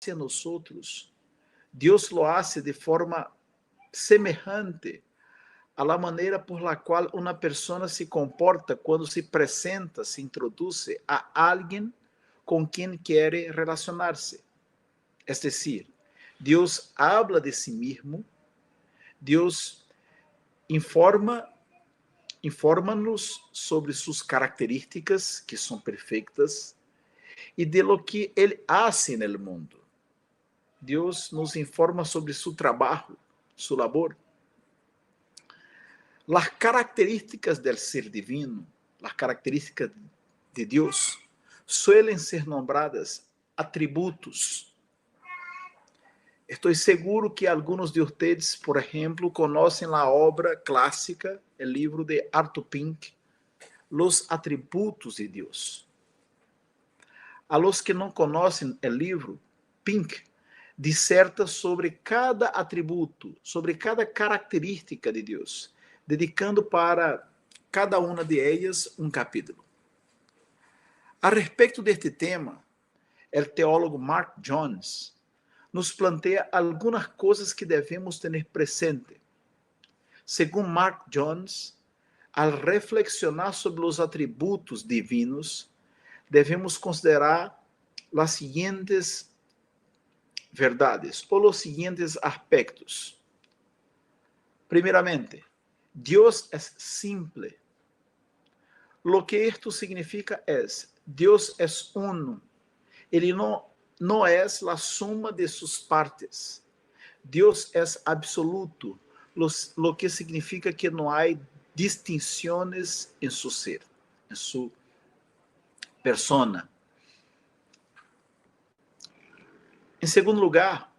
hace a nosotros, Dios lo hace de forma semejante a la manera por la cual una persona se comporta cuando se presenta, se introduce a alguien con quien quiere relacionarse. Es decir, Dios habla de sí mismo, Dios informa-nos sobre sus características, que son perfectas, y de lo que Él hace en el mundo. Dios nos informa sobre su trabajo, su labor. Las características del ser divino, las características de Dios, suelen ser nombradas atributos. Estoy seguro que algunos de ustedes, por ejemplo, conocen la obra clásica, el libro de Arthur Pink, Los Atributos de Dios. A los que não conhecem o livro, Pink disserta sobre cada atributo, sobre cada característica de Deus, dedicando para cada uma de elas um capítulo. A respeito deste tema, o teólogo Mark Jones nos planteia algumas coisas que devemos ter presente. Segundo Mark Jones, ao reflexionar sobre os atributos divinos, devemos considerar as seguintes verdades ou os seguintes aspectos. Primeiramente, Deus é simple. Lo que isto significa é, Deus é uno. Ele não é a suma de suas partes. Deus é absoluto, lo que significa que não há distinções em seu ser, em sua persona. Em segundo lugar,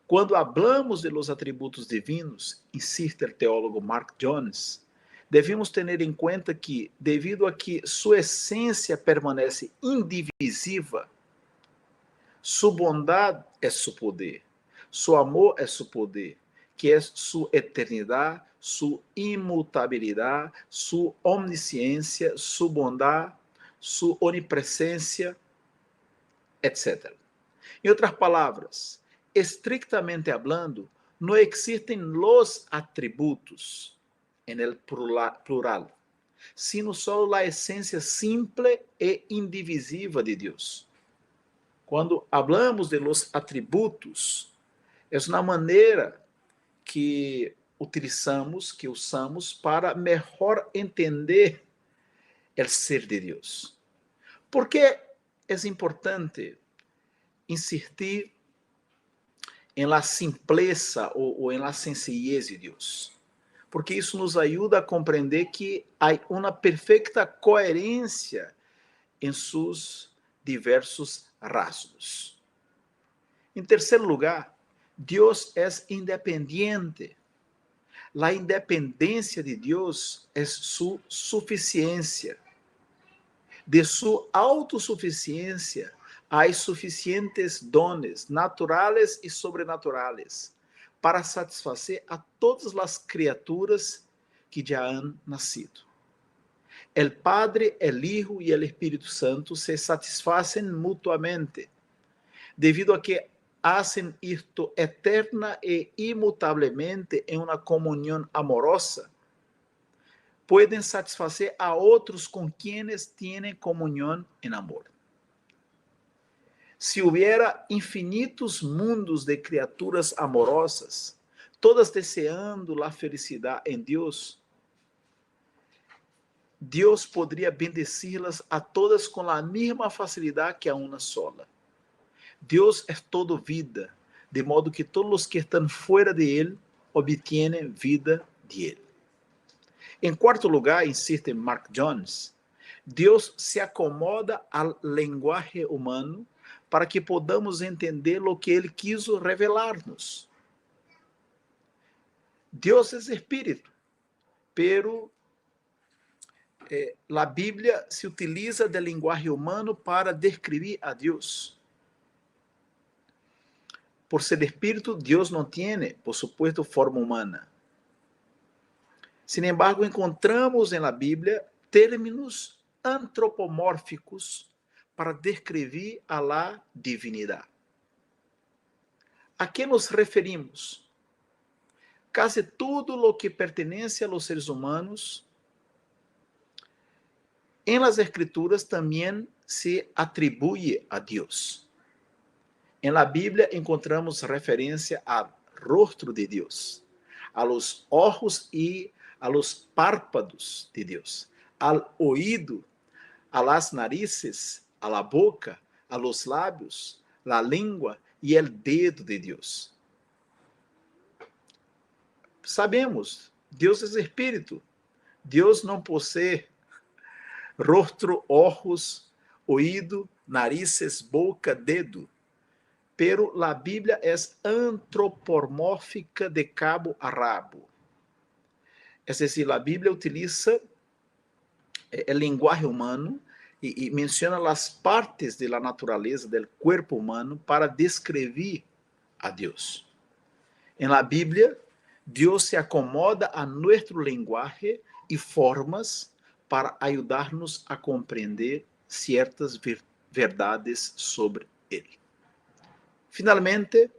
quando hablamos de los atributos divinos, insiste o teólogo Mark Jones, devemos ter em conta que, devido a que sua essência permanece indivisível, sua bondade é seu poder, seu amor é seu poder, que é sua eternidade, sua imutabilidade, sua omnisciência, sua bondade, sua onipresença, etc. Em outras palavras, estrictamente hablando, não existem los atributos en el plural, sino só a essência simple e indivisível de Deus. Quando hablamos de los atributos, é uma maneira que usamos para melhor entender o ser de Deus. Por que é importante insistir em la simpleza ou em la sencillez de Deus? Porque isso nos ajuda a compreender que há uma perfeita coerência em seus diversos rasgos. Em terceiro lugar, Deus é independente. A independência de Deus é sua suficiência. De sua autossuficiência, há suficientes dones naturais e sobrenaturais para satisfazer a todas as criaturas que já han nascido. El Padre, el Hijo e el Espírito Santo se satisfazem mutuamente, devido a que hacen isto eterna e imutablemente em uma comunhão amorosa. Pueden satisfazer a outros com quienes tienen comunhão em amor. Se hubiera infinitos mundos de criaturas amorosas, todas deseando a felicidade em Deus, Deus poderia bendecir-las a todas com a mesma facilidade que a uma sola. Deus é todo vida, de modo que todos os que estão fora de Ele obtienen vida de Ele. Em quarto lugar, insiste Mark Jones, Deus se acomoda ao linguagem humano para que podamos entender o que Ele quis revelar-nos. Deus é espírito, pero a Bíblia se utiliza do linguagem humano para descrever a Deus. Por ser espírito, Deus não tem, por supuesto, forma humana. Sin embargo, encontramos na Bíblia términos antropomórficos para descrever a la divinidade. ¿A qué nos referimos? Casi todo lo que pertenece a los seres humanos en las Escrituras también se atribuye a Dios. En la Biblia encontramos referencia al rostro de Dios, a los ojos y a los párpados de Dios, al oído, a las narices, a la boca, a los labios, la lengua y el dedo de Dios. Sabemos, Deus é espírito. Deus não possui rostro, ojos, oído, narices, boca, dedo. Pero la Bíblia é antropomórfica de cabo a rabo. Es decir, la Bíblia utiliza el lenguaje humano y menciona las partes de la naturaleza del cuerpo humano para descrever a Deus. En la Bíblia, Deus se acomoda a nuestro lenguaje e formas para ajudar-nos a compreender certas verdades sobre Ele. Finalmente,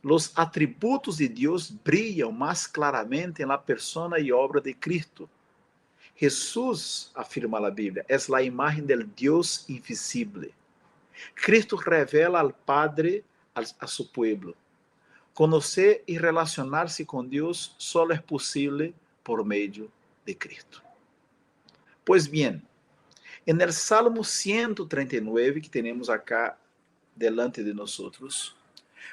os atributos de Deus brilham mais claramente na persona e obra de Cristo. Jesús, afirma a Bíblia, é a imagem del Deus invisível. Cristo revela al Padre a su pueblo. Conocer e relacionar-se com Deus só é possível por meio de Cristo. Pois bem, en el Salmo 139 que temos acá delante de nós,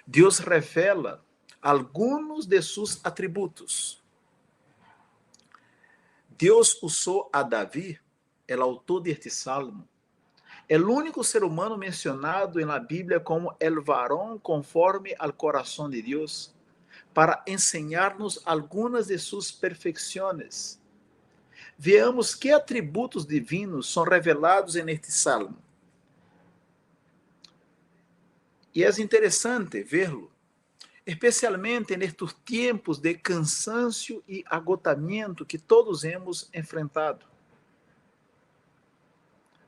Deus revela alguns de seus atributos. Deus usou a Davi, o autor deste salmo, é o único ser humano mencionado na Bíblia como el varón conforme al coração de Deus, para ensinar-nos algumas de suas perfeições. Veamos que atributos divinos são revelados neste salmo. E é interessante vê-lo, especialmente nestes tempos de cansaço e agotamento que todos hemos enfrentado.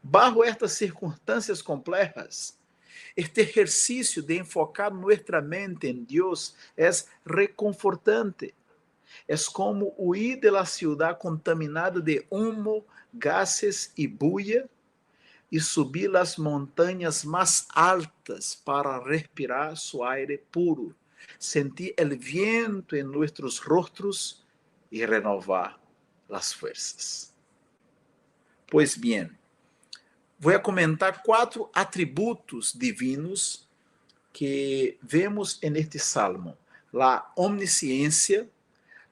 Bajo estas circunstâncias complexas, este exercício de enfocar nossa mente em Deus é reconfortante. É como huir de la ciudad contaminada de humo, gases e bulla e subir las montanhas mais altas para respirar su aire puro, sentir el viento en nuestros rostros e renovar las fuerzas. Pois bem, vou comentar 4 atributos divinos que vemos neste salmo: a omnisciência,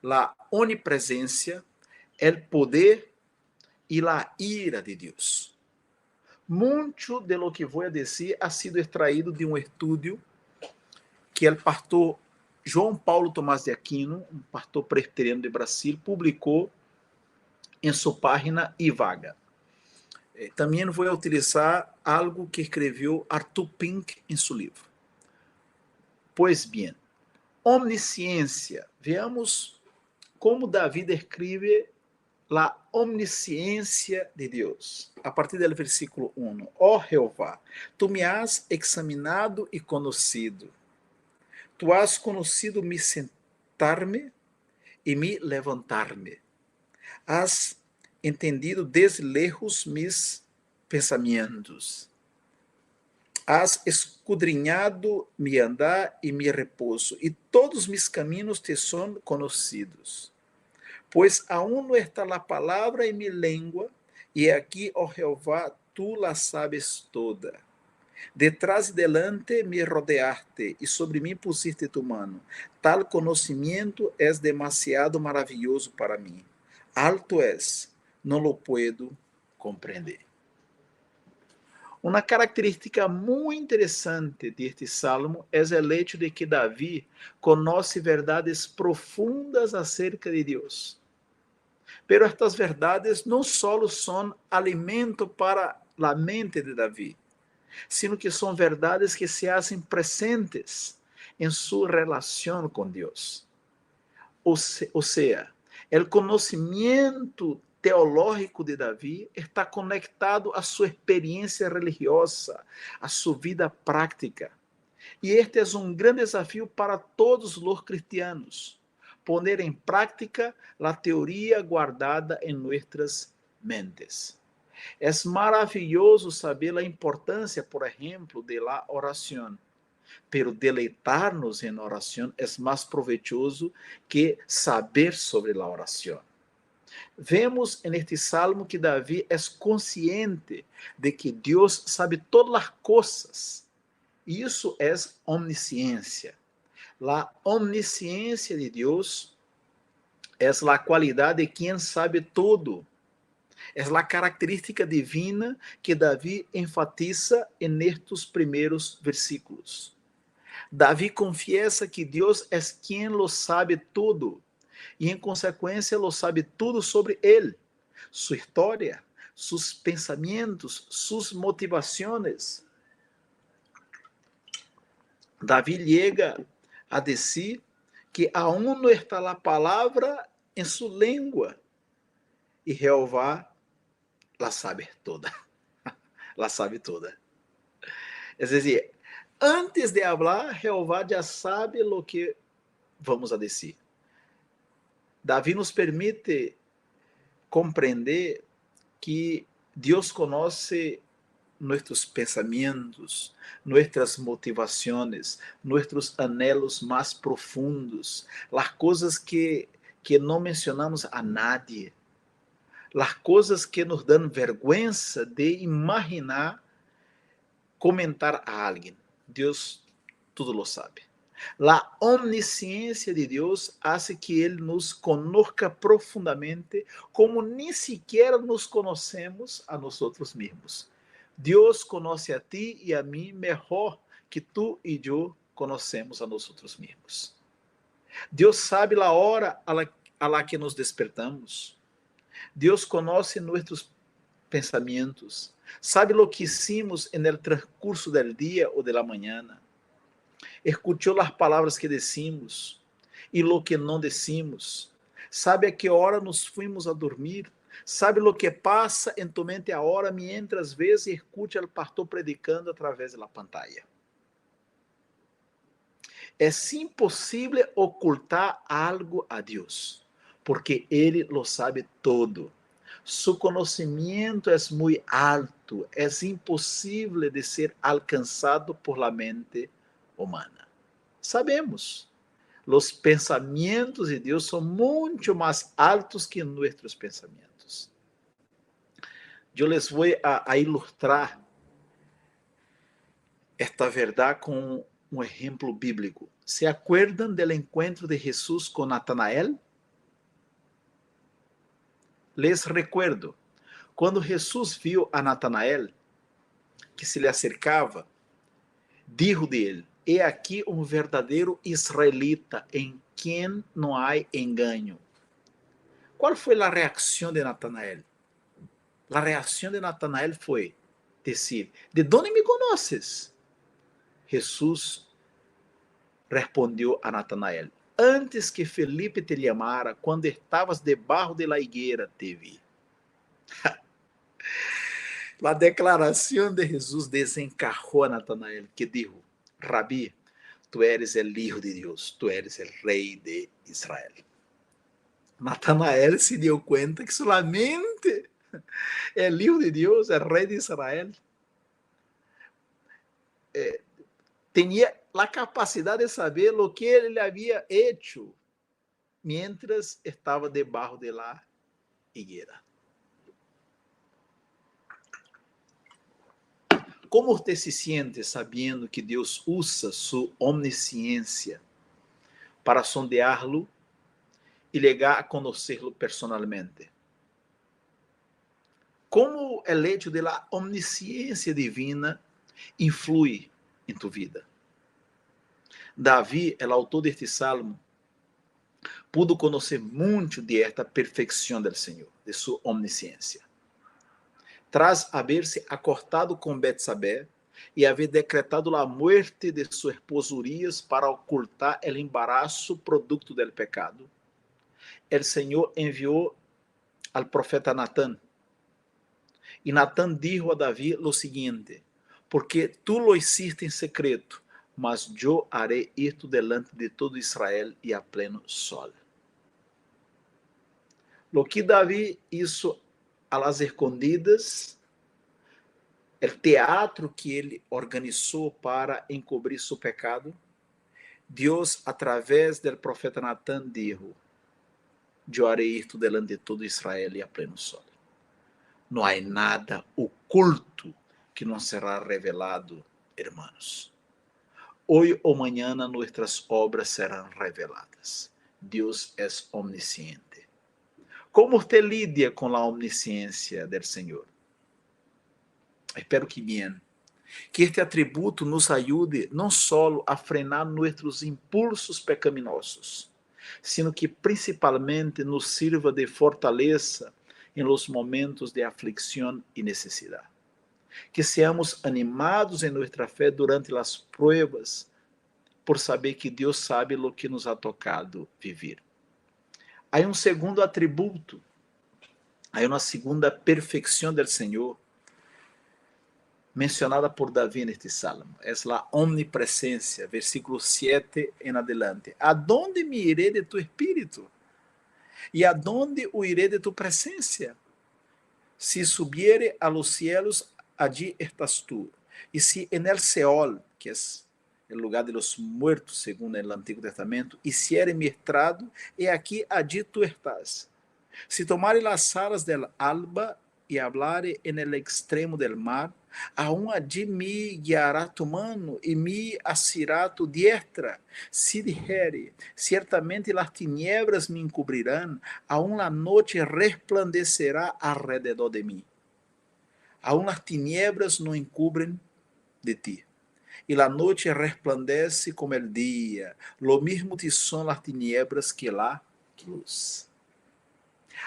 a onipresença, o poder e a ira de Deus. Muito de lo que vou dizer ha sido extraído de um estudo que o pastor João Paulo Tomás de Aquino, um pastor presbiteriano de Brasil, publicou em sua página Ivaga. Também vou utilizar algo que escreveu Arthur Pink em seu livro. Pois bem, omnisciência. Veamos como Davi descreve a omnisciência de Deus. A partir do versículo 1. Ó Jeová, tu me has examinado e conhecido. Tu has conhecido me sentar-me e me levantar-me. Has entendido desde lejos mis pensamentos. Has escudriñado mi andar e mi repouso, e todos mis caminos te são conhecidos. Pois aún não está a palavra em minha língua, e aqui, ó Jeová, tu la sabes toda. Detrás e delante me rodeaste, e sobre mim pusiste tu mano. Tal conhecimento é demasiado maravilhoso para mim. Alto és, não lo puedo compreender. Uma característica muito interessante deste salmo é o hecho de que Davi conhece verdades profundas acerca de Deus. Pero estas verdades não só são alimento para a mente de Davi, sino que são verdades que se hacen presentes em sua relação com Deus. Ou seja, o conhecimento teológico de Davi está conectado à sua experiência religiosa, à sua vida prática. E este é um grande desafio para todos os cristianos, poner em prática a teoria guardada em nossas mentes. É maravilhoso saber a importância, por exemplo, de la oração, pero deleitar-nos em oração é mais proveitoso que saber sobre a oração. Vemos neste salmo que Davi é consciente de que Deus sabe todas as coisas. Isso é omnisciência. A omnisciência de Deus é a qualidade de quem sabe tudo. É a característica divina que Davi enfatiza nestes primeiros versículos. Davi confiesa que Deus é quem lo sabe tudo e, em consequência, lo sabe tudo sobre ele, sua história, seus pensamentos, suas motivações. Davi chega a dizer que aún não está a palavra em sua língua e Jeová la sabe toda. La sabe toda. É dizer, antes de falar, Jeová já sabe o que vamos a dizer. Davi nos permite compreender que Deus conhece nossos pensamentos, nossas motivações, nossos anhelos mais profundos, as coisas que não mencionamos a nadie, as coisas que nos dão vergonha de imaginar, comentar a alguém. Deus tudo lo sabe. A omnisciência de Deus hace que Ele nos conozca profundamente, como nem sequer nos conhecemos a nós mesmos. Deus conhece a ti e a mim melhor que tu e eu conhecemos a nós mesmos. Deus sabe a hora a la que nos despertamos. Deus conhece nossos pensamentos. Sabe o que hicimos no transcurso do dia ou da manhã. Escuchou as palavras que decimos e lo que não decimos. Sabe a que hora nos fuimos a dormir. Sabe o que passa em tu mente a hora, mientras vezes escucha o pastor predicando através da pantalla. É impossível ocultar algo a Deus, porque Ele lo sabe todo. Su conhecimento é muito alto, é impossível de ser alcançado por la mente humana. Sabemos, os pensamentos de Deus são muito mais altos que nossos pensamentos. Eu les vou a ilustrar esta verdade com um exemplo bíblico. ¿Se acuerdan del encuentro de Jesús con Natanael? Les recuerdo, quando Jesus viu a Natanael, que se lhe acercava, dijo de ele: "He aqui um verdadeiro israelita, em quem não há engano." Qual foi a reação de Natanael? A reação de Natanael foi dizer: "¿De onde me conoces?" Jesus respondeu a Natanael: "Antes que Felipe te llamara, quando estavas debaixo de la higuera, te vi." A declaração de Jesus desencarrou a Natanael, que disse: "Rabi, tu eres el Hijo de Deus, tu eres el Rei de Israel." Natanael se deu conta que solamente el Hijo de Deus, el Rei de Israel, tinha a capacidade de saber o que ele havia hecho mientras estava debaixo de la higuera. Como você se sente sabendo que Deus usa sua omnisciência para sondeá-lo e chegar a conhecê-lo personalmente? Como o hecho da omnisciência divina influi em tu vida? Davi, o autor deste salmo, pudo conhecer muito de esta perfeição do Senhor, de sua omnisciência. Tras haver-se acordado com Betsabé e haver decretado a morte de seu esposo Urias para ocultar o embaraço producto do pecado, o Senhor enviou ao profeta Natã. E Natã dijo a Davi o seguinte: "Porque tu lo hiciste em secreto, mas eu haré isto delante de todo Israel e a pleno sol. Lo que Davi hizo a las escondidas, o teatro que ele organizou para encobrir seu pecado, Deus, através do profeta Natã, dijo: eu harei isto delante de todo Israel e a pleno sol. Não há nada oculto que não será revelado, hermanos. Hoy ou amanhã nossas obras serão reveladas. Deus é omnisciente. Como você lidia com a omnisciência do Senhor? Espero que bem. Que este atributo nos ajude não só a frenar nossos impulsos pecaminosos, sino que principalmente nos sirva de fortaleza em los momentos de aflicção e necessidade. Que seamos animados em nossa fé durante as pruebas, por saber que Deus sabe o que nos ha tocado viver. Há um segundo atributo, há uma segunda perfeição do Senhor, mencionada por Davi neste salmo. É a omnipresencia, versículo 7 em adelante. ¿Adonde me iré de tu espírito? ¿Y adonde huiré de tu presencia? Si subiere a los cielos, allí estás tú. Y si en el Seol, que es el lugar de los muertos, según el Antiguo Testamento, hiciere mi estrado, he aquí, allí tú estás. Si tomare las alas del alba y hablare en el extremo del mar, aún allí me guiará tu mano y me asirá tu diestra. Si dijere, ciertamente las tinieblas me encubrirán, aún la noche resplandecerá alrededor de mí. Aún las tinieblas no encubren de ti. E la noche resplandece como el día. Lo mismo te son las tinieblas que la luz.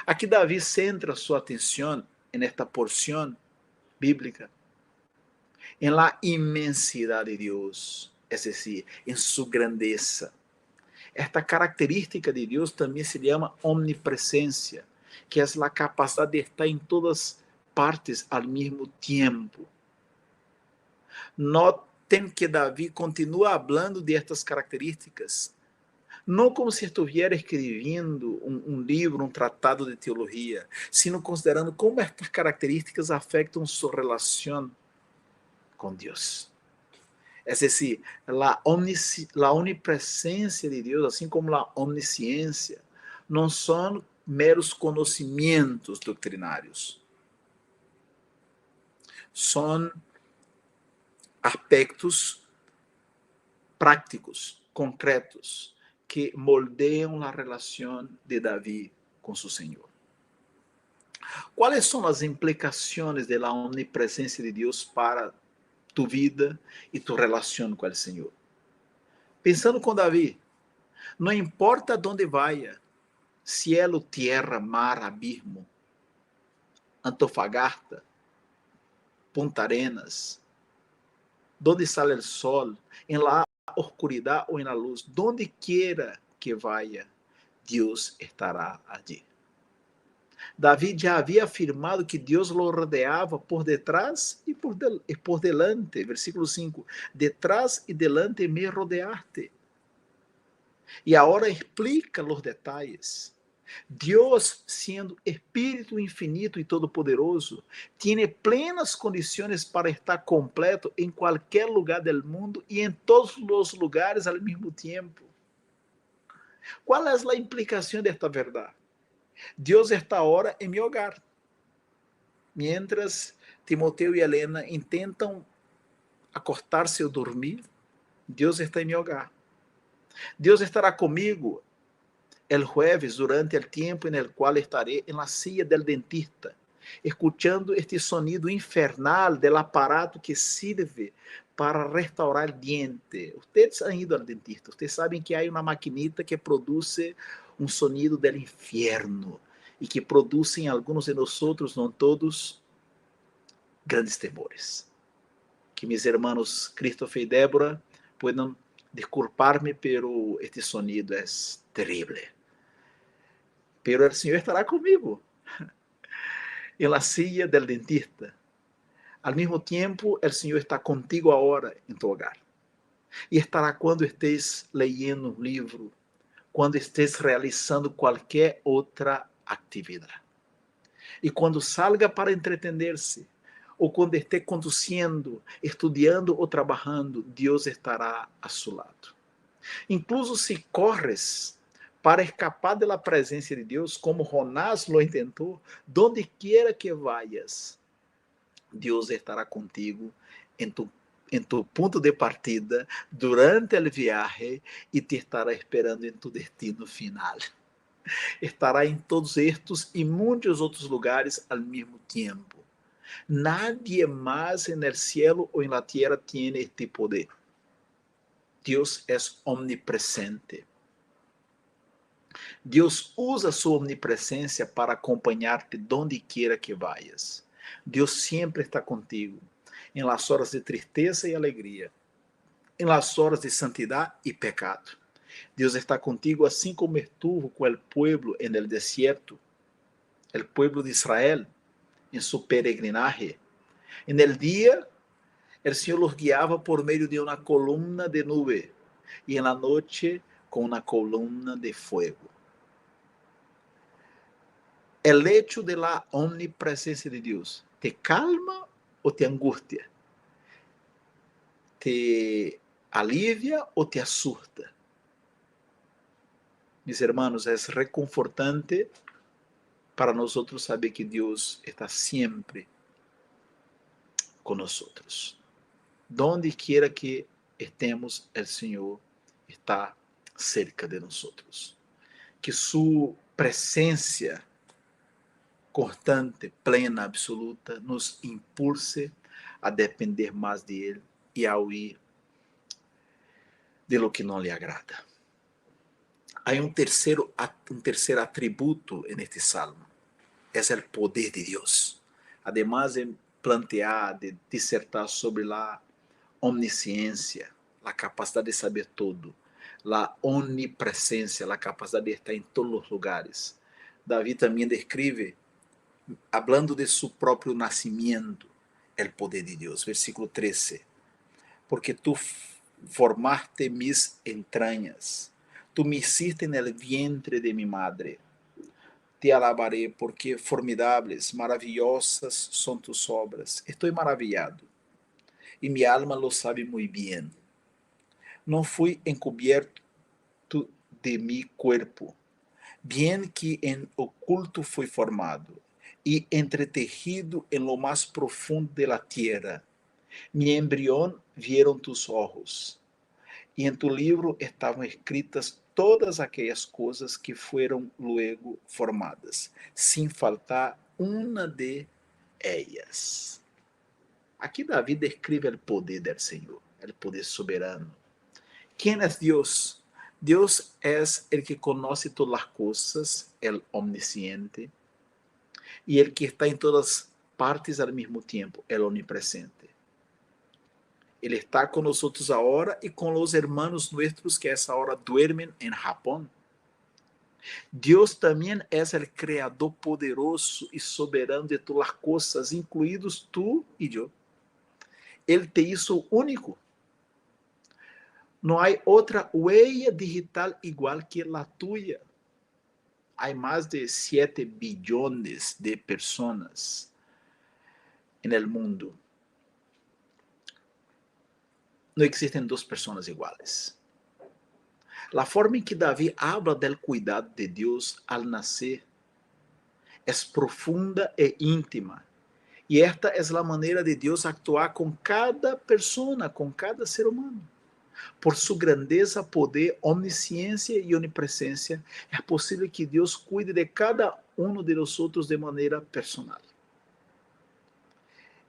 Aqui Davi centra sua atenção nesta porção bíblica em la imensidade de Deus, é decir, em sua grandeza. Esta característica de Deus também se chama omnipresencia, que é a capacidade de estar em todas partes ao mesmo tempo. Notem que Davi continua falando de estas características, não como se estivesse escrevendo um livro, um tratado de teologia, sino considerando como estas características afetam sua relação com Deus. É decir, a onipresença de Deus, assim como a omnisciência, não são meros conhecimentos doutrinários. São aspectos práticos, concretos, que moldeiam a relação de Davi com seu Senhor. Quais são as implicações da omnipresença de Deus para tu vida e tu relação com o Senhor? Pensando com Davi, não importa onde vaya, cielo, tierra, mar, abismo, Antofagasta, Punta Arenas, donde sale o sol, em la oscuridade ou na luz, donde quiera que vaya, Deus estará allí. Davi já havia afirmado que Deus lo rodeava por detrás e por delante. Versículo 5. Detrás e delante me rodeaste. E agora explica os detalhes. Deus, sendo Espírito infinito e todo-poderoso, tem plenas condições para estar completo em qualquer lugar do mundo e em todos os lugares ao mesmo tempo. Qual é a implicação desta verdade? Deus está agora em meu hogar. Mientras Timoteo e Helena intentam acostar-se ou dormir, Deus está em meu hogar. Deus estará comigo el jueves durante el tiempo en el cual estaré en la silla del dentista, escuchando este sonido infernal del aparato que sirve para restaurar el diente. Ustedes han ido al dentista, ustedes saben que hay una maquinita que produce un sonido del infierno y que produce en algunos de nosotros, no todos, grandes temores. Que mis hermanos Christopher y Débora puedan disculparme, pero este sonido es terrible. Pero el Señor estará conmigo en la silla del dentista. Al mismo tiempo, el Señor está contigo ahora en tu hogar. E estará quando estés leyendo um livro, quando estés realizando qualquer outra atividade. E quando salga para entretener-se, ou quando esteja conduzindo, estudando ou trabalhando, Deus estará a seu lado. Incluso se corres para escapar da presença de Deus, como Jonás lo intentou, donde quiera que vayas, Deus estará contigo em tu ponto de partida, durante o viaje, e te estará esperando em tu destino final. Estará em todos estes e muitos outros lugares ao mesmo tempo. Nadie más en el cielo o en la tierra tiene este poder. Dios es omnipresente. Deus usa sua omnipresença para acompanhar-te donde quiera que vayas. Deus sempre está contigo, em las horas de tristeza e alegria, em las horas de santidade e pecado. Deus está contigo assim como estuvo com o pueblo en el desierto, el pueblo de Israel, em su peregrinaje. En el día, el Señor los guiaba por medio de una columna de nube y en la noche con una columna de fuego. El hecho de la omnipresencia de Dios te calma o te angustia, te alivia o te asusta. Mis hermanos, es reconfortante para nosotros saber que Dios está siempre con nosotros. Donde quiera que estemos, el Señor está cerca de nosotros. Que su presencia constante, plena, absoluta, nos impulse a depender más de Él y a huir de lo que no le agrada. Hay un tercer atributo en este salmo, es el poder de Dios. Además de plantear, de disertar sobre la omnisciencia, la capacidad de saber todo, la omnipresencia, la capacidad de estar en todos los lugares. David también describe, hablando de su propio nacimiento, el poder de Dios. Versículo 13. Porque tú formaste mis entrañas, tú me hiciste en el vientre de mi madre. Te alabaré porque formidables, maravillosas son tus obras. Estoy maravillado y mi alma lo sabe muy bien. No fui encubierto de mi cuerpo, bien que en oculto fui formado y entretejido en lo más profundo de la tierra. Mi embrión vieron tus ojos, y en tu libro estaban escritas todas aquellas cosas que fueron luego formadas, sin faltar una de ellas. Aqui Davi descreve o poder del Senhor, o poder soberano. ¿Quién es Dios? Dios es el que conoce todas las cosas, el omnisciente, y el que está en todas partes al mismo tiempo, el omnipresente. Ele está con nosotros ahora y con los hermanos nuestros que a esa hora duermen en Japón. Dios también es el creador poderoso y soberano de todas las cosas, incluidos tú y yo. Él te hizo único. No hay otra huella digital igual que la tuya. Hay más de 7 billones de personas en el mundo. No existen dos personas iguales. La forma en que David habla del cuidado de Dios al nacer es profunda e íntima. Y esta es la manera de Dios actuar con cada persona, con cada ser humano. Por su grandeza, poder, omnisciencia y omnipresencia, es posible que Dios cuide de cada uno de nosotros de manera personal.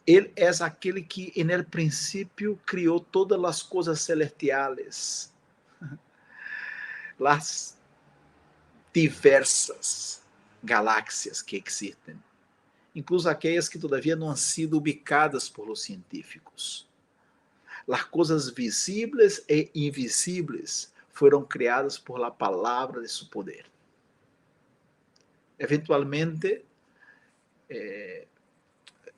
Él es aquel que en el principio crió todas las cosas celestiales, las diversas galáxias que existen, incluso aquellas que todavía no han sido ubicadas por los científicos. Las cosas visibles e invisibles fueron creadas por la palabra de su poder. Eventualmente,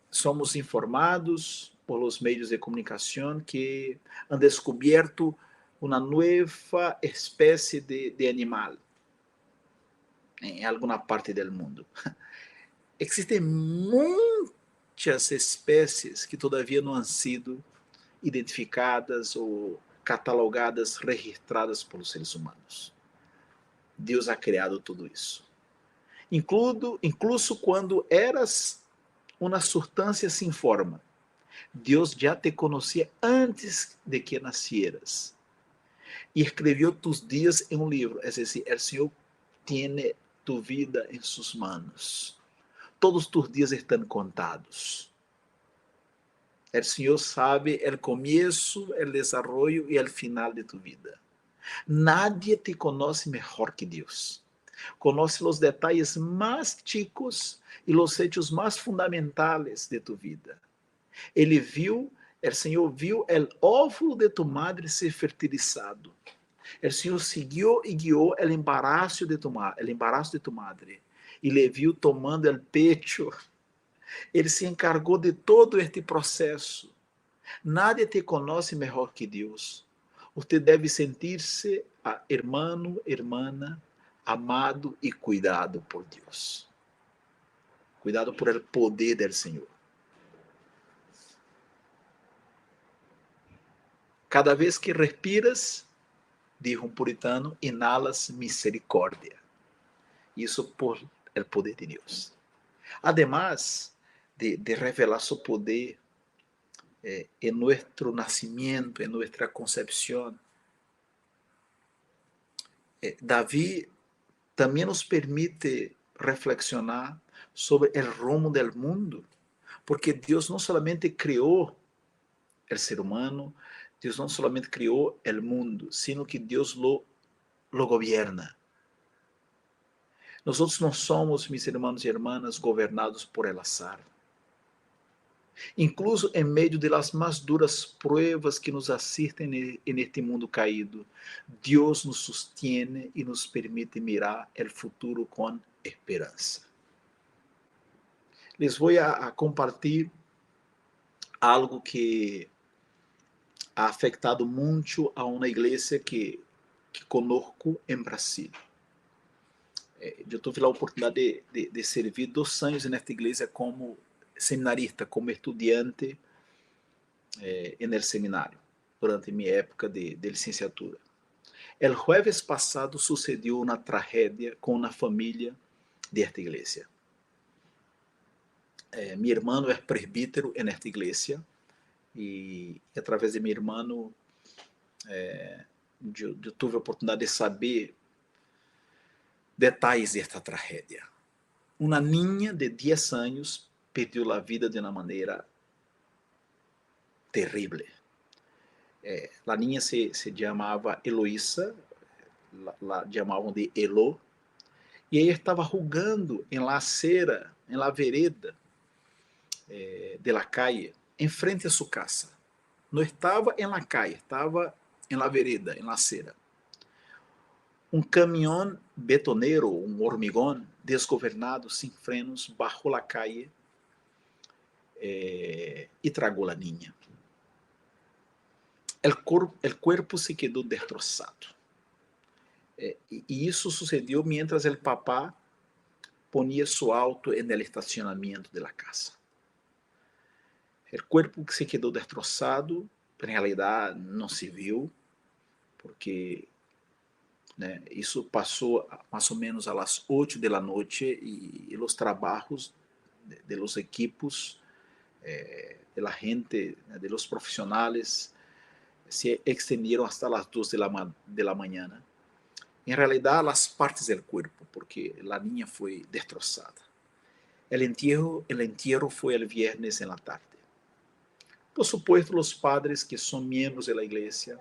somos informados por los medios de comunicación que han descubierto una nueva especie de animal en alguna parte del mundo. Existen muitas espécies que todavia não han sido identificadas ou catalogadas, registradas pelos seres humanos. Deus ha criado tudo isso. Incluso quando eras uma substância sem forma, Deus já te conhecia antes de que nascieras e escreveu tus dias em um livro. É decir, o Senhor tem tu vida em suas manos. Todos tus dias estão contados. O Senhor sabe o começo, o desenvolvimento e o final de tu vida. Nadie te conhece melhor que Deus. Conoce os detalhes mais chicos e os hechos mais fundamentales de tu vida. O Senhor viu o óvulo de tu madre ser fertilizado. O Senhor seguiu e guiou o embaraço de tu madre. E le viu tomando o pecho. Ele se encargou de todo este processo. Nadie te conhece melhor que Deus. Você deve sentir-se, hermano, hermana, amado e cuidado por Deus. Cuidado por el poder del Senhor. Cada vez que respiras, dijo um puritano, inhalas misericórdia. Isso por el poder de Deus. Además de revelar su poder en nuestro nacimiento, en nuestra concepción, David também nos permite reflexionar sobre o rumo del mundo, porque Deus não solamente criou o ser humano, Deus não solamente criou o mundo, sino que Deus lo governa. Nós não somos, mis irmãos e irmãs, governados por el azar. Incluso em meio de las mais duras pruebas que nos assistem neste mundo caído, Deus nos sostiene e nos permite mirar o futuro com esperança. Les voy a compartilhar algo que ha afectado muito a uma igreja que conozco em Brasil. Eu tive a oportunidade de servir 2 anos nesta igreja como seminarista, como estudante en el seminário, durante minha época de licenciatura. El jueves passado sucedió uma tragédia com uma família de esta igreja. Mi hermano é presbítero en esta igreja e através de mi hermano eu tive a oportunidade de saber detalhes desta tragédia. Uma niña de 10 anos perdeu a vida de uma maneira terrível. A niña se chamava Eloísa, la chamavam de Elo, e ela estava jugando em la acera, em la vereda de la calle, em frente a sua casa. Não estava em la calle, estava em la vereda, em la acera. Um caminhão betoneiro, um hormigón desgovernado, sem frenos, bajou la calle e tragou a niña. O corpo se quedou destroçado. E isso sucedeu mientras o papá ponia seu auto en el estacionamento de la casa. O corpo que se quedou destroçado, em realidade não se viu, porque isso passou mais ou menos às 8 da noite e os trabalhos de los equipos, de la gente, de los profissionais, se extenderam hasta las 2 de la mañana. Em realidade, as partes do corpo, porque a niña foi destroçada. El entierro foi el viernes en la tarde. Por supuesto, os padres que são membros da igreja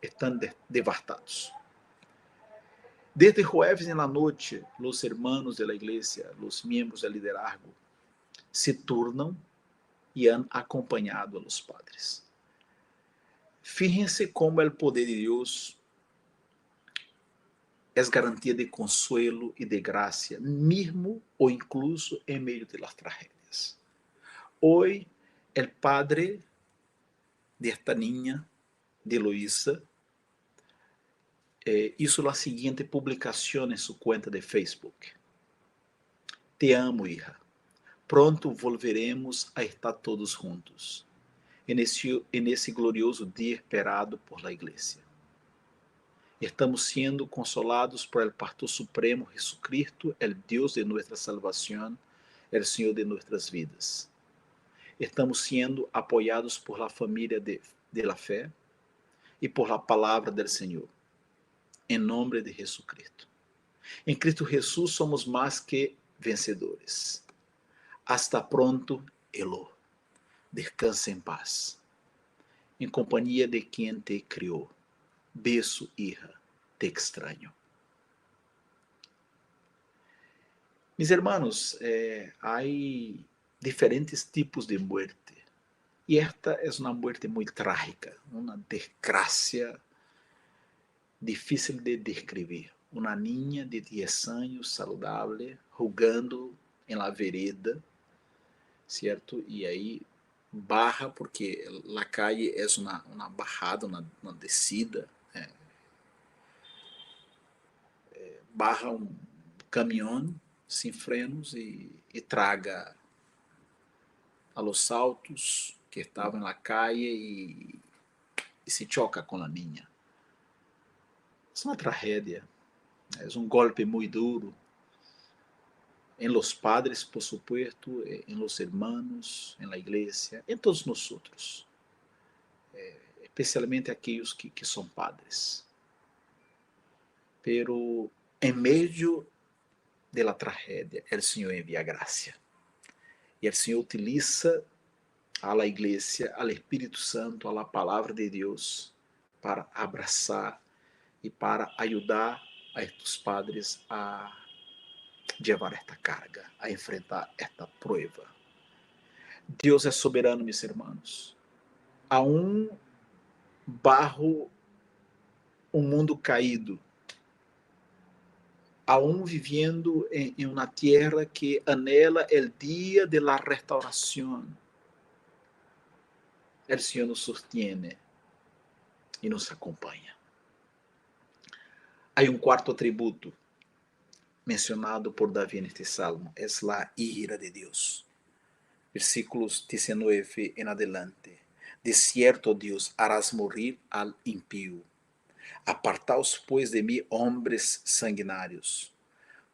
estão devastados. Desde jueves en la noche, os hermanos da igreja, os membros do liderazgo, se turnam e han acompanhado a los padres. Fíjense como o poder de Deus é garantia de consuelo e de graça, mesmo ou incluso em meio de las tragédias. Hoy, el padre de esta niña, de Luisa, hizo la siguiente publicación en su cuenta de Facebook. Te amo, hija. Pronto volveremos a estar todos juntos, en ese glorioso día esperado por la iglesia. Estamos siendo consolados por el Pastor Supremo Jesucristo, el Dios de nuestra salvación, el Señor de nuestras vidas. Estamos siendo apoyados por la familia de la fe y por la palabra del Señor, en nombre de Jesucristo. En Cristo Jesús somos más que vencedores. Hasta pronto, Elo. Descansa en paz, en compañía de quien te crió. Beso, hija, te extraño. Mis hermanos, hay diferentes tipos de muerte. Y esta es una muerte muy trágica, una desgracia difícil de describir. Una niña de 10 años saludable, jugando en la vereda, ¿cierto? Y ahí baja, porque la calle es una bajada, una descida. Barra um caminhão sem frenos e traga a los autos que estavam na calle e se choca com a niña. É uma tragédia, é um golpe muito duro em los padres, por supuesto, em los hermanos, em la igreja, em todos nós outros, especialmente aqueles que são padres. Pero em meio de la tragedia, el Señor envía gracia. Y el Señor utiliza a la iglesia, al Espíritu Santo, a la palabra de Dios, para abrazar y para ayudar a estos padres a llevar esta carga, a enfrentar esta prueba. Deus é soberano, mis hermanos. Aún bajo um mundo caído, aún viviendo en una tierra que anhela el día de la restauración, el Señor nos sostiene y nos acompaña. Hay un cuarto atributo mencionado por David en este salmo, es la ira de Dios. Versículos 19 en adelante. De cierto, Dios, harás morir al impío. Apartaos, pues, de mí, hombres sanguinarios,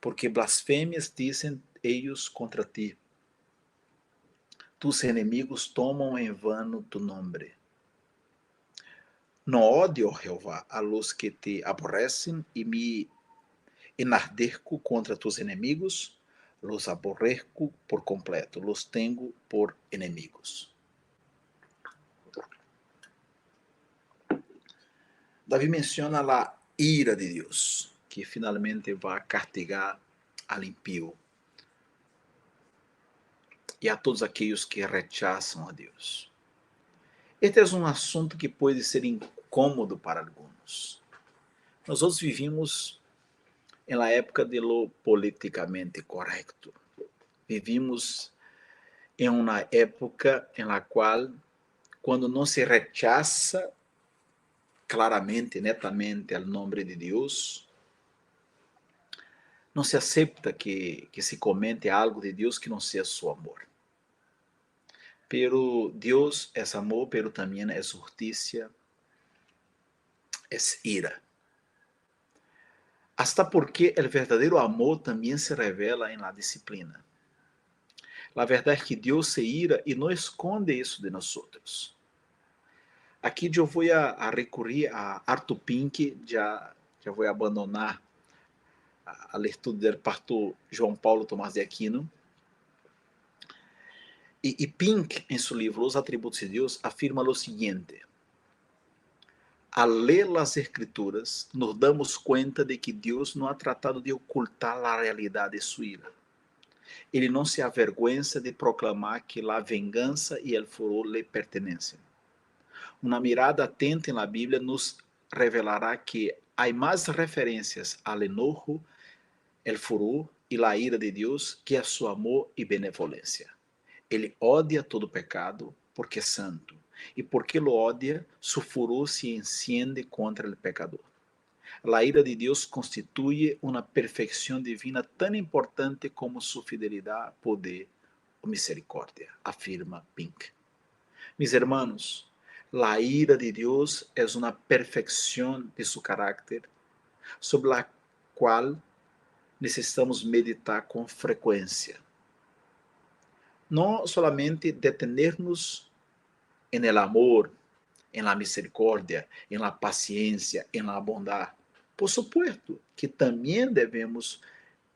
porque blasfemias dicen ellos contra ti. Tus enemigos tomam en vano tu nombre. No odio, Jehová, a los que te aborrecen, y me enardezco contra tus enemigos, los aborrezco por completo, los tengo por enemigos. David menciona la ira de Dios, que finalmente va a castigar al impío e a todos aqueles que rechazam a Deus. Este é um assunto que pode ser incômodo para alguns. Nós outros vivimos na época de lo politicamente correcto. Vivimos em uma época em la qual, quando não se rechaza claramente, netamente, al nombre de Deus, não se acepta que se comente algo de Deus que não seja su amor. Pero Deus é amor, pero também é justiça, é ira. Hasta porque o verdadeiro amor também se revela em la disciplina. La verdade é que Deus se ira e não esconde isso de nós outros. Aqui eu vou a recorrer a Arthur Pink, já vou abandonar a leitura do pastor João Paulo Tomás de Aquino. E Pink, em seu livro Os Atributos de Deus, afirma o seguinte: al ler as Escrituras, nos damos conta de que Deus não ha tratado de ocultar a realidade de sua ira. Ele não se avergüenza de proclamar que a vingança e o furor lhe pertencem. Uma mirada atenta na Bíblia nos revelará que há mais referências ao enojo, el furor e la ira de Deus que a seu amor e benevolência. Ele odia todo pecado porque é santo y porque lo odia, su furor se enciende contra el pecador. La ira de Dios constituye una perfección divina tan importante como su fidelidad, poder o misericordia, afirma Pink. Mis hermanos, la ira de Dios es una perfección de su carácter sobre la cual necesitamos meditar con frecuencia. No solamente detenernos en el amor, en la misericordia, en la paciencia, en la bondad. Por supuesto que también debemos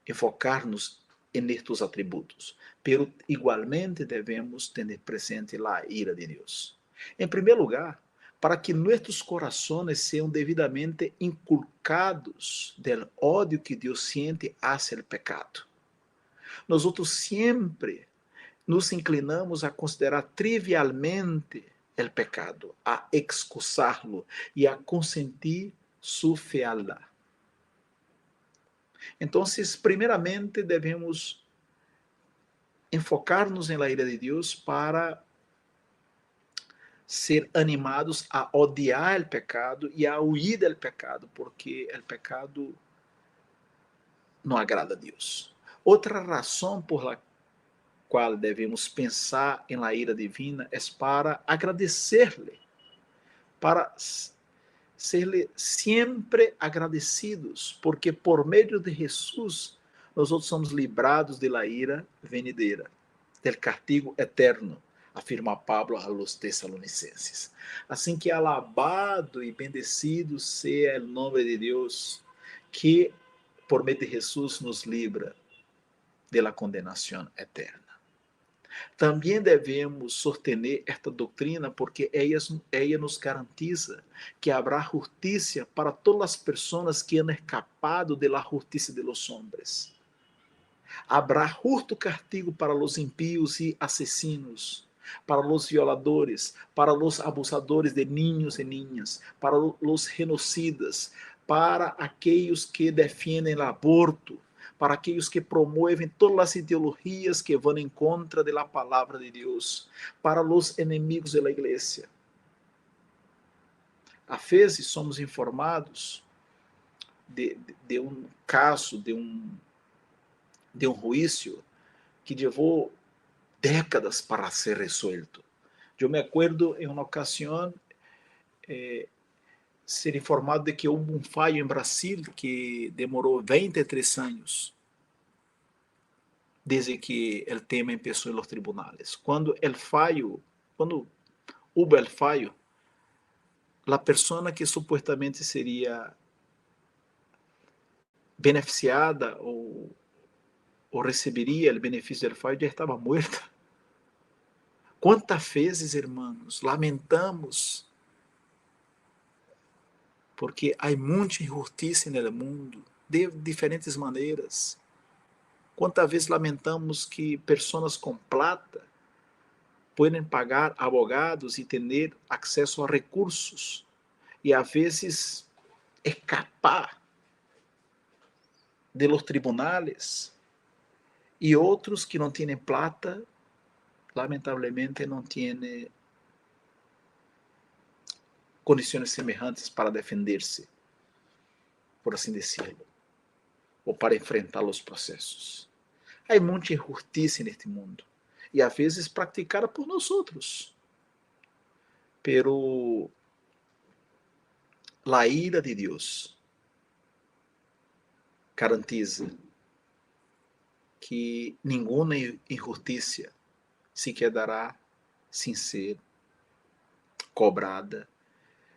enfocarnos en estos atributos, pero igualmente debemos tener presente la ira de Dios. En primer lugar, para que nuestros corazones sean debidamente inculcados del odio que Dios siente hacia el pecado. Nosotros siempre nos inclinamos a considerar trivialmente el pecado, a excusarlo y a consentir su fealdad. Entonces, primeramente debemos enfocarnos en la ira de Dios para ser animados a odiar el pecado y a huir del pecado, porque el pecado no agrada a Dios. Outra razão por la qual devemos pensar em la ira divina é para agradecer-lhe, para ser-lhe sempre agradecidos, porque por meio de Jesus nós somos librados de la ira venidera, del castigo eterno, afirma Pablo a los Tessalonicenses. Assim que alabado e bendecido seja o nome de Deus, que por meio de Jesus nos libra de la condenação eterna. Também devemos sostener esta doutrina porque ella nos garantiza que habrá justiça para todas as pessoas que han escapado de la justiça de los hombres. Habrá justo castigo para los impíos e asesinos, para los violadores, para los abusadores de niños e niñas, para los genocidas, para aqueles que defendem o aborto, para aqueles que promovem todas as ideologias que vão em contra da palavra de Deus, para os inimigos da igreja. Às vezes somos informados de um caso, de um juízo que levou décadas para ser resuelto. Eu me acuerdo em uma ocasião ser informado de que houve um fallo em Brasil que demorou 23 anos desde que o tema começou nos tribunais. Quando houve o fallo, a pessoa que supostamente seria beneficiada ou receberia o benefício do fallo já estava morta. Quantas vezes, irmãos, lamentamos porque há muita injustiça no mundo de diferentes maneiras. Quantas vezes lamentamos que pessoas com plata podem pagar advogados e ter acesso a recursos e, às vezes, escapar de los tribunales, e outros que não têm plata, lamentavelmente, não têm condições semelhantes para defender-se, por assim decirlo, ou para enfrentar os processos. Há muita injustiça neste mundo, e às vezes praticada por nós outros. Pero a ira de Deus garantiza que nenhuma injustiça se quedará sem ser cobrada,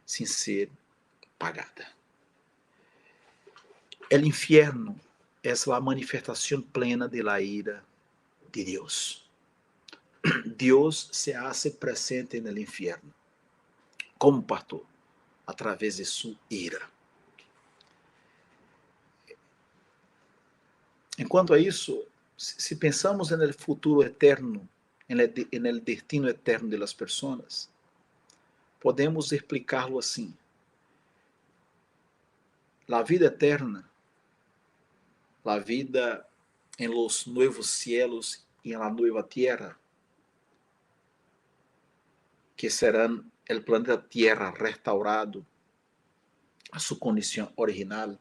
sem ser pagada. O infierno é a manifestação plena de la ira de Deus. Deus se hace presente no infierno. Como pastor? Através de sua ira. Enquanto a isso, se pensamos no futuro eterno, no destino eterno de las pessoas, podemos explicar-lo assim: a vida eterna, a vida em los nuevos cielos e en la nueva tierra, que será o planeta Terra restaurado a sua condição original.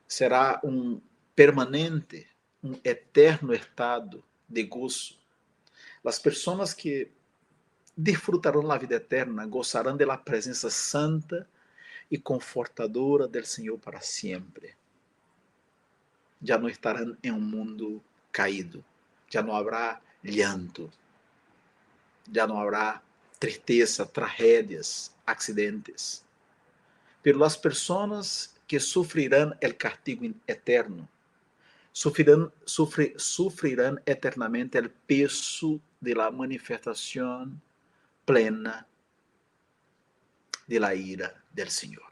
Será um permanente, um eterno estado de gozo. As pessoas que disfrutarão da vida eterna gozarão da presença santa e confortadora del Senhor para sempre. Já não estarão em um mundo caído, já não haverá llanto, já não haverá tristeza, tragédias, acidentes. Pero as pessoas que sofrerão o castigo eterno, sofrerão eternamente o peso de la manifestação plena de la ira del Senhor.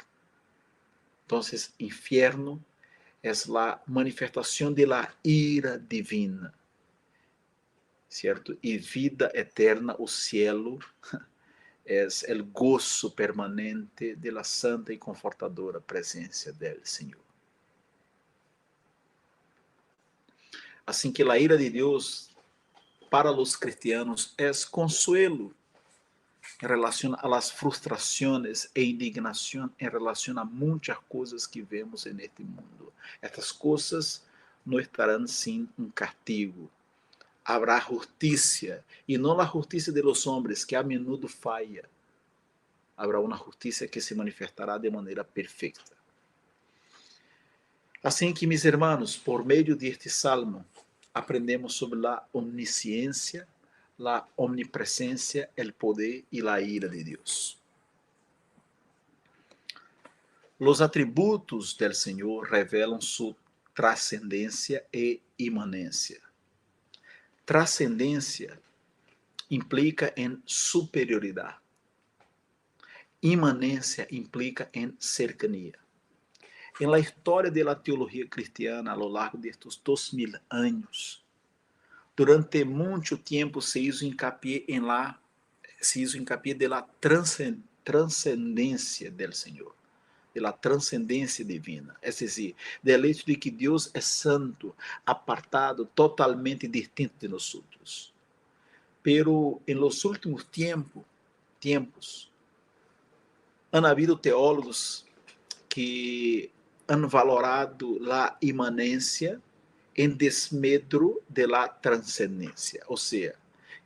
Então, infierno es la manifestación de la ira divina, ¿cierto? Y vida eterna, o cielo, es el gozo permanente de la santa y confortadora presencia del Señor. Assim que la ira de Dios para los cristianos es consuelo en relación a las frustraciones e indignación en relación a muchas cosas que vemos en este mundo. Estas cosas no estarán sin un castigo. Habrá justicia, y no la justicia de los hombres, que a menudo falla. Habrá una justicia que se manifestará de manera perfecta. Assim que, mis hermanos, por meio de este salmo, aprendemos sobre la omnisciencia, la omnipresencia, el poder y la ira de Dios. Los atributos del Señor revelan su trascendencia e imanência. Trascendência implica em superioridade. Imanência implica em cercania. Em la história da teologia cristiana, a lo largo destes 2000 anos, durante muito tempo se hizo hincapié de la transcendência del Senhor, de la transcendência divina, é decir, del hecho de que Deus é santo, apartado, totalmente distinto de nós. Pero em los últimos tempos, han habido teólogos que han valorado a imanência em desmedro de la transcendência, ou seja,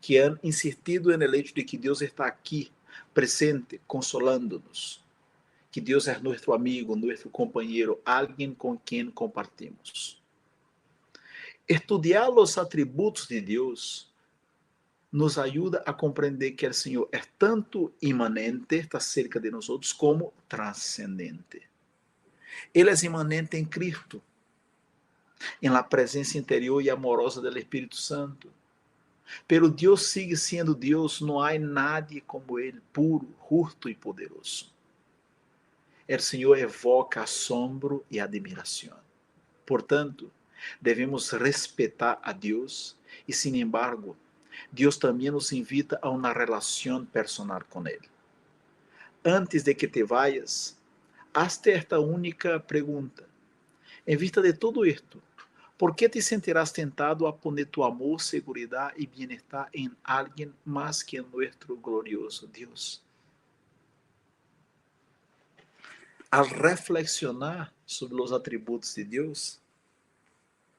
que han insistido en el hecho de que Deus está aqui, presente, consolando-nos, que Deus é nosso amigo, nosso companheiro, alguém com quem compartimos. Estudiar os atributos de Deus nos ajuda a compreender que o Senhor é tanto imanente, está cerca de nós, como transcendente. Ele é imanente em Cristo, em la presença interior e amorosa do Espírito Santo. Pero Deus sigue sendo Deus, não há nadie como Ele, puro, justo e poderoso. O Senhor evoca assombro e admiração. Portanto, devemos respeitar a Deus e, sin embargo, Deus também nos invita a uma relação personal com Ele. Antes de que te vayas, hazte esta única pergunta. Em vista de tudo isto, ¿por que te sentirás tentado a poner tu amor, seguridad y bienestar en alguien más que en nuestro glorioso Dios? Al reflexionar sobre los atributos de Dios,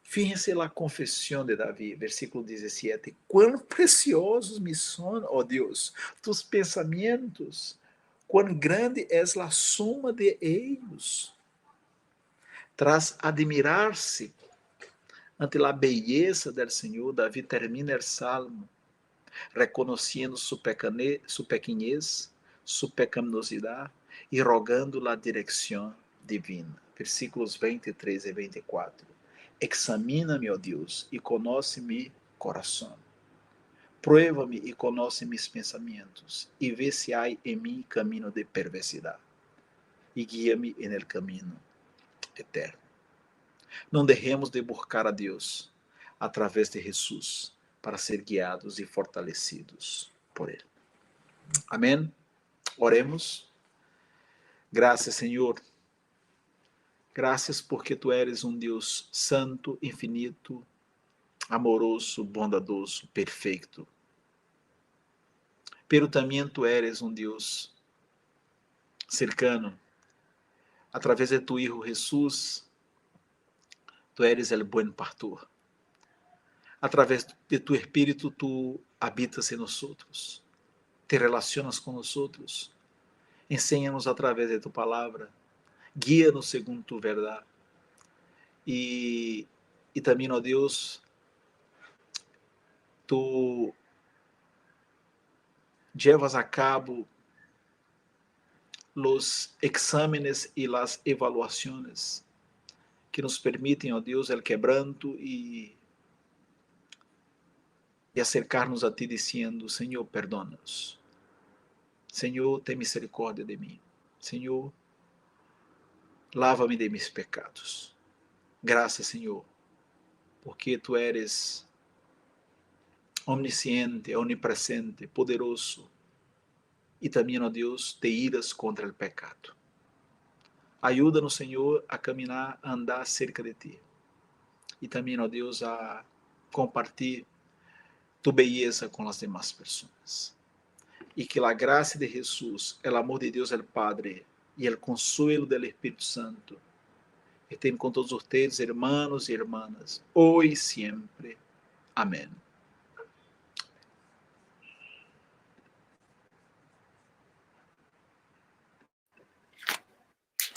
fíjense la confesión de David, versículo 17. Cuán preciosos me son, oh Dios, tus pensamientos, cuán grande es la suma de ellos. Tras admirar-se ante a beleza del Senhor, Davi termina o salmo reconhecendo sua pequenez, sua pecaminosidade e rogando a direção divina. Versículos 23 e 24. Examina-me, ó Deus, e conoce mi coração. Prueba-me e conoce mis pensamentos, e vê se há em mim caminho de perversidade, e guia-me en el caminho eterno. Não deixemos de buscar a Deus através de Jesus para ser guiados e fortalecidos por Ele. Amém? Oremos. Graças, Senhor. Graças porque Tu eres um Deus santo, infinito, amoroso, bondadoso, perfeito. pero também tu eres um Deus cercano. Através de tu Hijo Jesús, tu eres el buen pastor. Através de tu Espírito, tu habitas em nós, te relacionas com nós, ensina-nos através de tu palavra, guia-nos segundo tu verdade. E também, ó Deus, tu llevas a cabo los exámenes y las evaluaciones que nos permitem, ó Deus, el quebranto e acercar-nos a Ti dizendo: Senhor, perdona-nos. Senhor, tem misericórdia de mim. Senhor, lava-me de mis pecados. Graças, Senhor, porque Tu eres omnisciente, onipresente, poderoso e também, ó Deus, te iras contra o pecado. Ajuda-nos, Senhor, a caminhar, a andar cerca de Ti. E também, ó Deus, a compartilhar Tu beleza com as demais pessoas. E que a graça de Jesus, o amor de Deus, o Padre, e o consuelo do Espírito Santo estén com todos vocês, hermanos e hermanas, hoje e sempre. Amém.